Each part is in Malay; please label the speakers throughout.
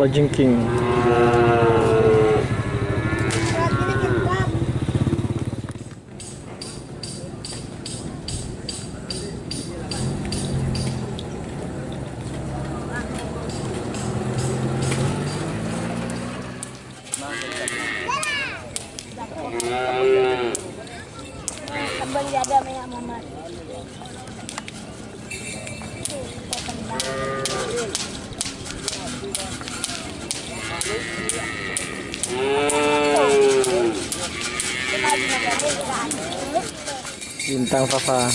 Speaker 1: Kalajengking.
Speaker 2: Abang dia ada minyak Muhammad.
Speaker 1: Bintang Fafa.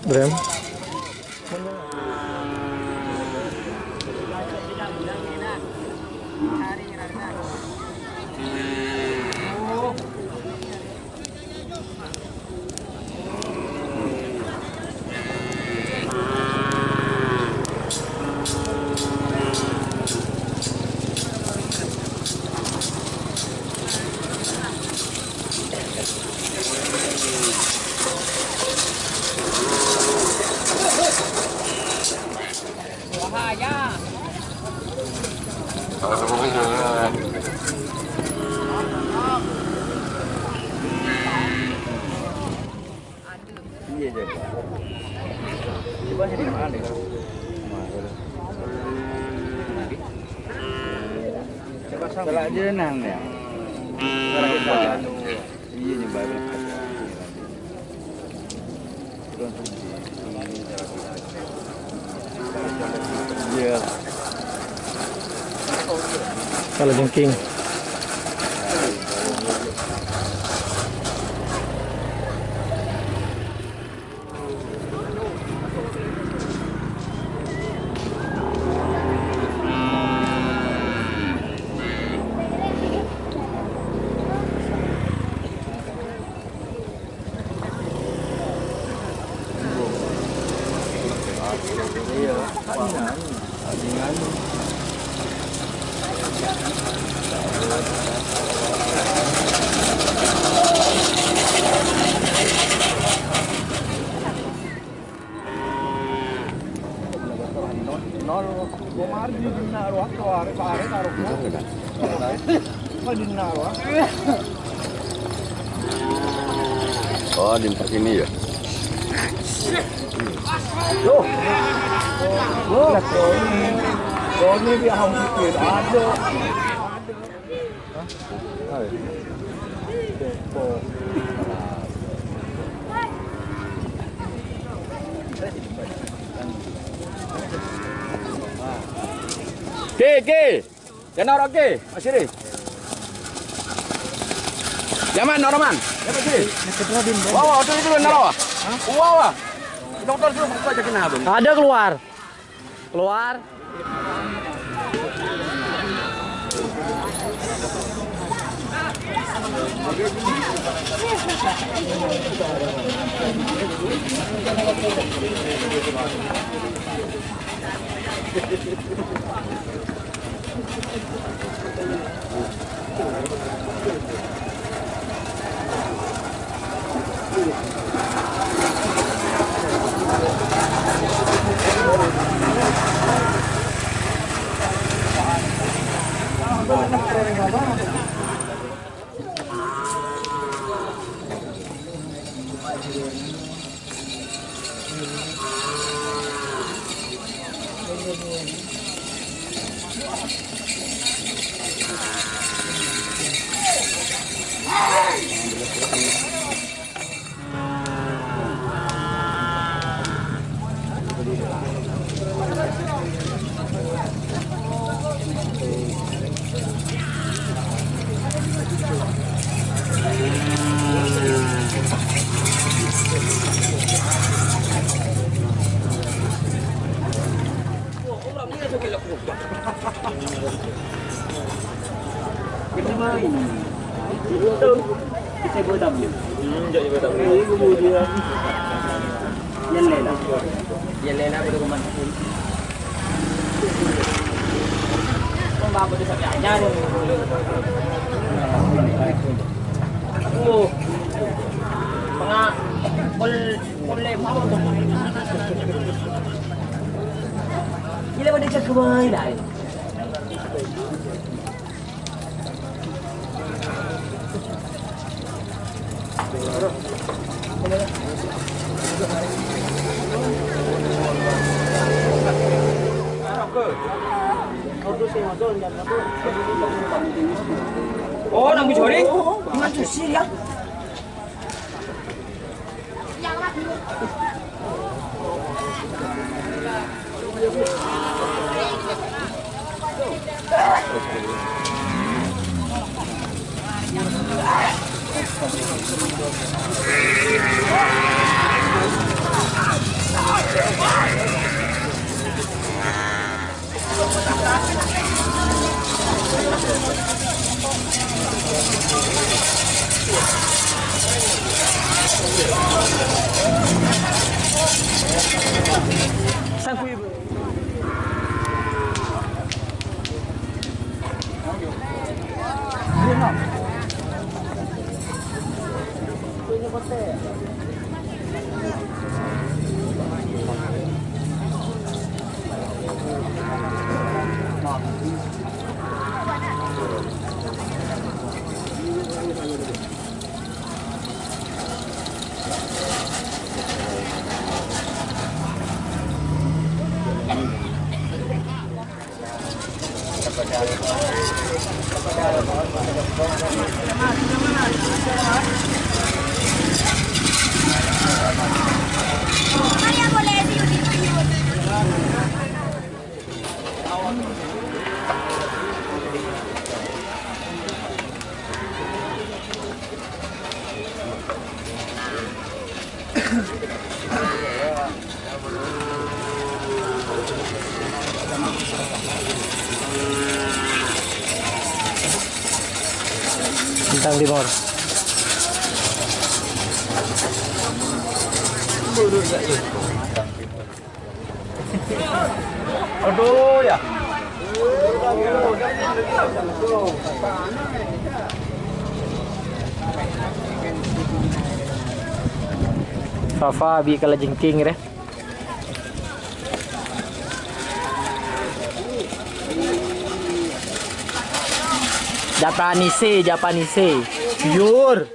Speaker 1: Brem.
Speaker 3: Salah je nang dia. Salah kita. Iya nyoba berangkat. Iya.
Speaker 1: Kalajengking.
Speaker 3: Oh, di tempat ini ya.
Speaker 4: Loh. Ini dia hampir ada.
Speaker 3: Ke. Jangan orang ke. Masih ni. Zaman orang man. Dapat sini. Wah, itu naro. Wah. Doktor suruh buka je kena abang.
Speaker 1: Ada keluar. Keluar.
Speaker 4: Kita godam dia. Jadi godam. Ini kemudian yang lain. Yang lain apa dokumen? Kau apa tu sampai ajar? Oh, pengak boleh mau tu. Gila pada cakap baik dah. Oh, nak mencuri? Mana cuci ya? Sangkui.
Speaker 1: Bintang Timur.
Speaker 3: Aduh ya.
Speaker 1: Fafa bi kala jengking re. Japanese. Pure.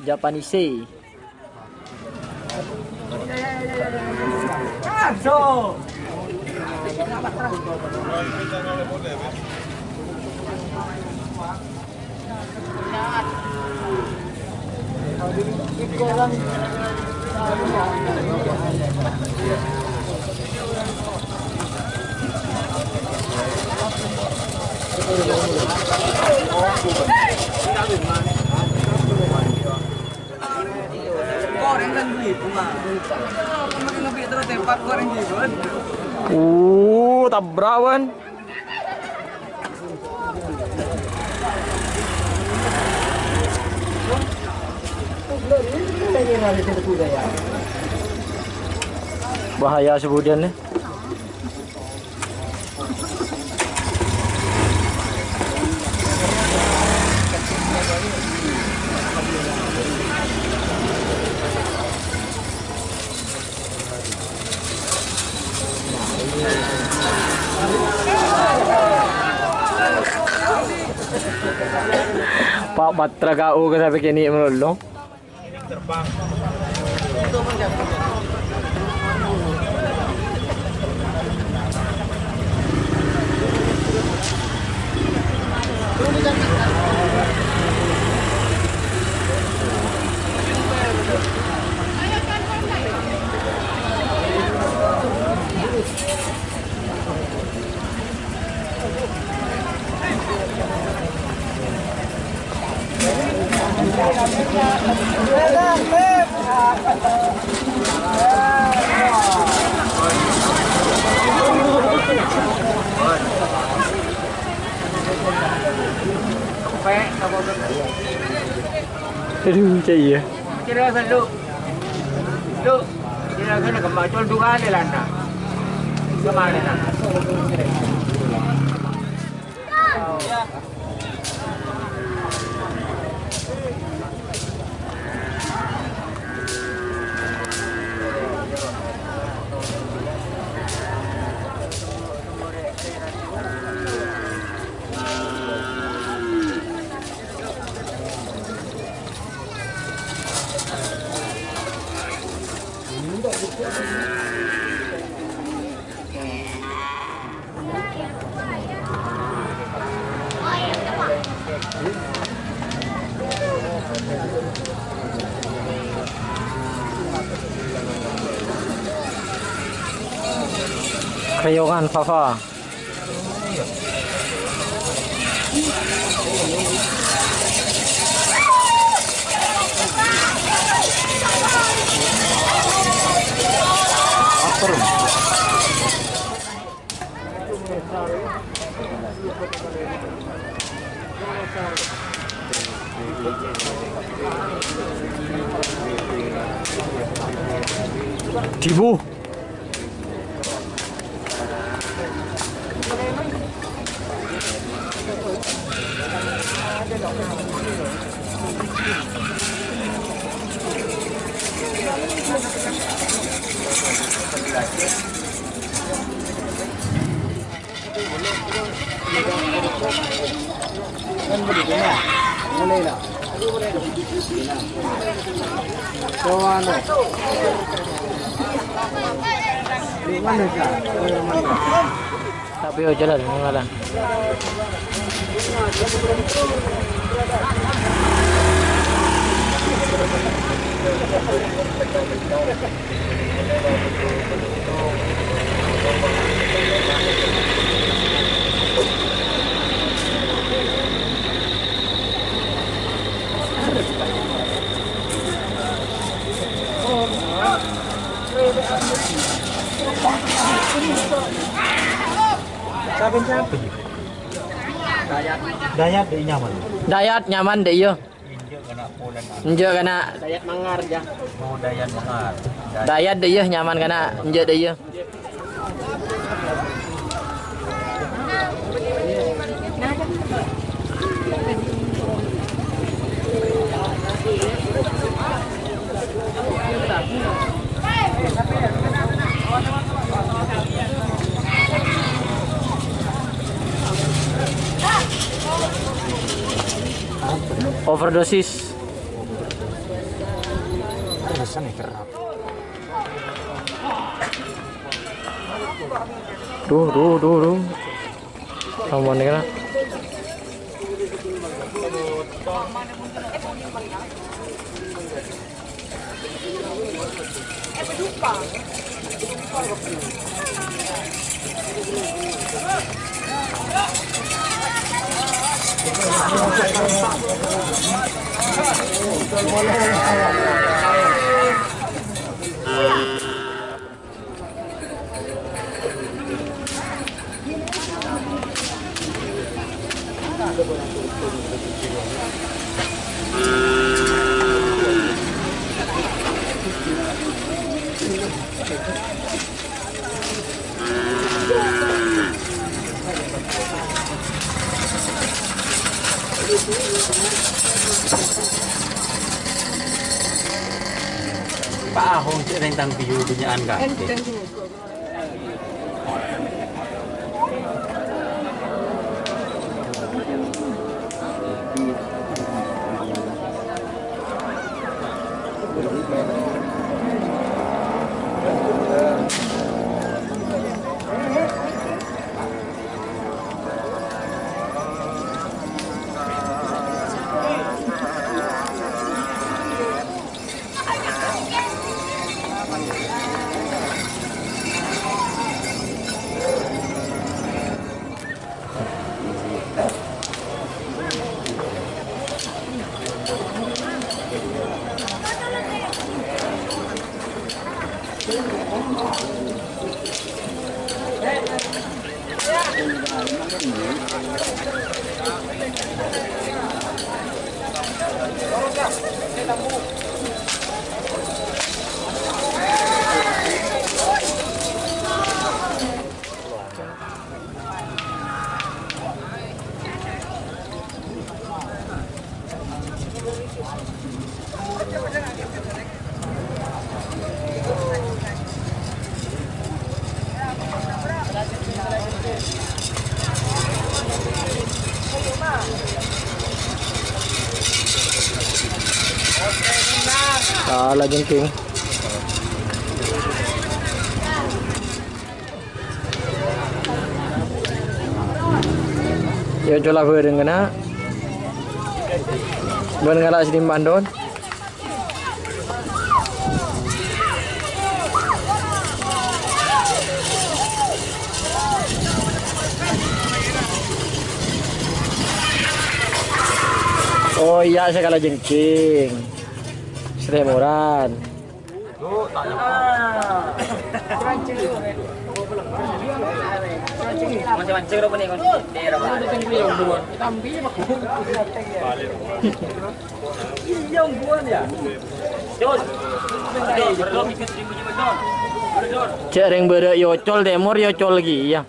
Speaker 1: Japanese.
Speaker 4: Goreng kan gitu mah. Makin lebih terus tempat goreng gitu.
Speaker 1: Tabrawan. Bahaya sebudian nih. Pak Batra kau ke sampai kini melolong. Aduh, macam ya.
Speaker 4: Kira selalu. Duk. Kira kena kembang jual dua ni lah nak. Kemana nak?
Speaker 1: Krayongan Fafa. Tibu.
Speaker 3: Boleh lah. Mana? Mana sah?
Speaker 1: Tapi jalan mengalah.
Speaker 4: Dayat dia nyaman.
Speaker 1: Dayat nyaman deh yo.
Speaker 4: Injek kena polan.
Speaker 1: Injek kana
Speaker 3: Dayat mangar je.
Speaker 4: Oh dayat mangar.
Speaker 1: dayat deh yo nyaman kana injek deh yo. Overdosis. Duh. Kamu ni kan?
Speaker 4: Pak Ahong cik rentang piu dunyaan kan.
Speaker 1: Kalajengking. Yo cola beureung kana. Beun ngala si Bandon. Oh iya, saya kalah jengking. Seremoran.
Speaker 4: Masih mancing ro nih kon. Daerah mana? Yang buan ya. Don. Berlo mikir di bunyi Don. Don.
Speaker 1: Cek reng beureu yocol demor yocol lagi ya.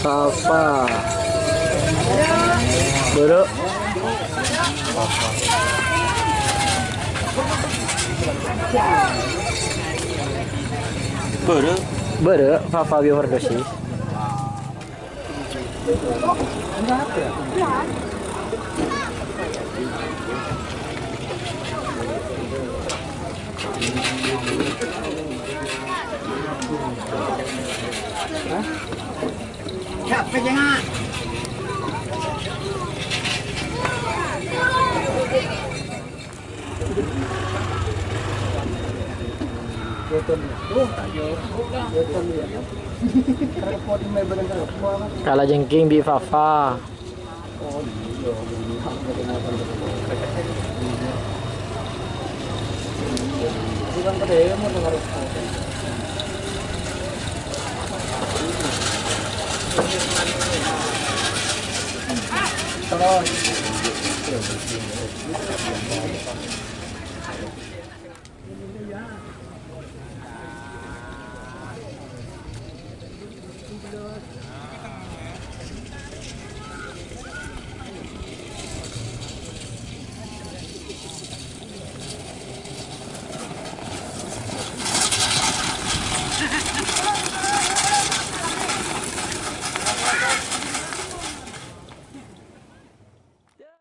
Speaker 1: Safa. Beureu. Beureu Fafa overdosis.
Speaker 3: Capek jangan.
Speaker 1: Kalajengking bi Fafa.